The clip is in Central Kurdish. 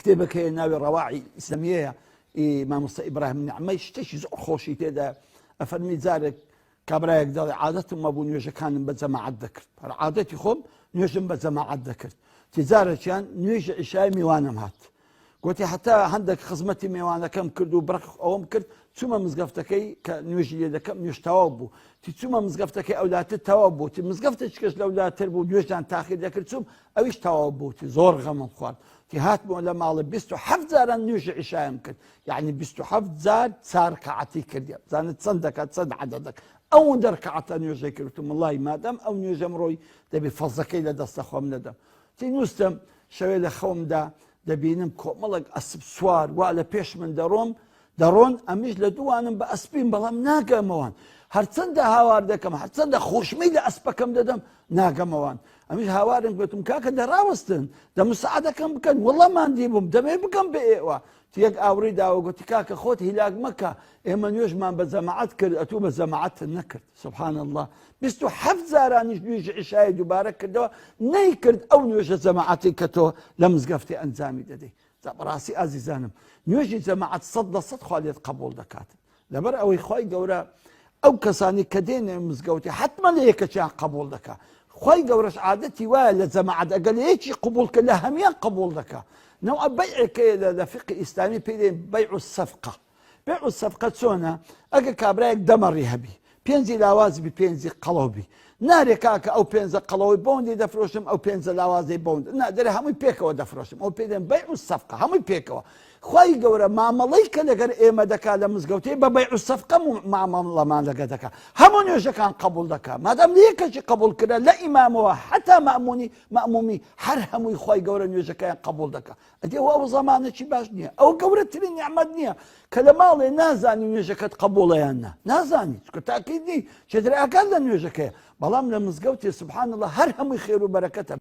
کتێبێک هەیە ناوی ڕەواعی ئیسلامیەیە مامۆستا ئیبراهیم نعمەی شتێکی زۆر خۆشی تێدا ئەفەرمی جارێک کابرایەک دەڵێ عادەتم مەبوو نوێژەکانم بە جەماعەت دەکرد عادەتی خۆم نوێژم بە جەماعەت دەکرد تجارێکیان نوێژی عیشای میوانم هات گوتی حتا هەندێک خزمەتی میوانەکەم کرد و بڕق ئەوم کرد چوومە مزگەفتەکەی کە نوێژی لێ دەکەم نوێژ تەواو بوو تی چوومە مزگەفتەکەی ئەولاتر تەواو بوو تی مزگەفتێکیش لەولاتر بوو نوێژدان تاخیر دەکرد چووم ئەویش تەواو بوو تی زۆر غەمم خوارد تی هاتبووە لە ماڵی 27 جاران نوێژی عیشایم کرد یعنی 27 جار 4 ڕکعەتی کردی بزانت چەند دەکات چەند عەدەدەک ئەوەندە ڕکعەتە نوێژەی کردم وەڵڵی مادام ئەو نوێژەم ڕۆی دەبێ فەزەکەی لە دەستە خۆم نەدەم تی نووسم شەوێ لە خەومدا دەبینم کۆمەڵک ئەسپ سوار وا لە پێش من دەڕۆن ئەمیش لە دووانم بە ئەسپین بەڵام ناگەمەوان هەرچەندە هاوار دەکەم هەرچەندە خۆشمەی لە ئەسپەکەم دەدەم ناگەمەوان ئەمیش هاوارم گوتم کاکە دەڕاوەستن دەمسعادەکەم بکەن وەڵڵا ماندی بووم دەمێ بکەم بە ئێوە یەک ئاوری داوە گوتی کاکە خۆت هیلاک مەکە ئێمە نوێژمان بە جەماعەت کرد ئەتوو بە جەماعەت نەکرد سبحان الله 27 جارانیش نوێژی عیشای دووبارە کردەوە نەیکرد ئەو نوێژە جەماعەتی کە تۆ لە مزگەفتی ئەنجامی دەدەی بەڕاستی ئازیزانم نوێژی جەماعەت 100% خوا لێت قبوڵ دەکات لەبەر ئەوەی خوای گەورە ئەو کەسانی کە دێنێ مزگەوتی حتمما لە یەکەچیان قبوڵ دەکات خوای گەورەش عادەتی وایە لە جەماعەت ئەگەر یەکی قبوڵ کە لە هەمیان قبوڵ دەکات نەوە بەیعێکەیە لە فقی ئیسلامی پێی دێن بەیع السەفقە بيع الصفقة چۆنە ئەگە کابرایەک دەمەڕی هەبی پێنجی لاوازبی پێنجی قەڵەوبی نارێ کاکە ئەو پێنجە قەڵەوەی بۆندی دەفرۆشم ئەو پێنجە لاوازەی بۆند نادەرێ هەمووی پێکەوە دەفرۆشم ئەو پێ دێن بەیع السەفقە هەمووی پێکەوە خوای گەورە مامەڵەی کە لەگەر ئێمە دەکات لە مزگەوتەی بە بەیع السەفقە مامەڵەمان لەگە دەکات هەموو نوێژەکان قبوڵ دەکات مادام لە یەکەشی قبوڵ کردە لە ئیمامەوە حتا مەئمومی هەر هەمووی خوای گەورە نوێژەکەیان قبوڵ دەکات ئەدێ ئەو زەمانێکی باش نییە ئەو گەورەترین نیعمەت نییە کە لە ماڵێ نازانی نوێژەکەت قبوڵەیان نا نازانی چکە تاکید نی چێتر ئاکات لە نوێژەکەیە بەڵام لە مزگەوتێ سبحان الله هەر هەمووی خێر و بەرەکەتە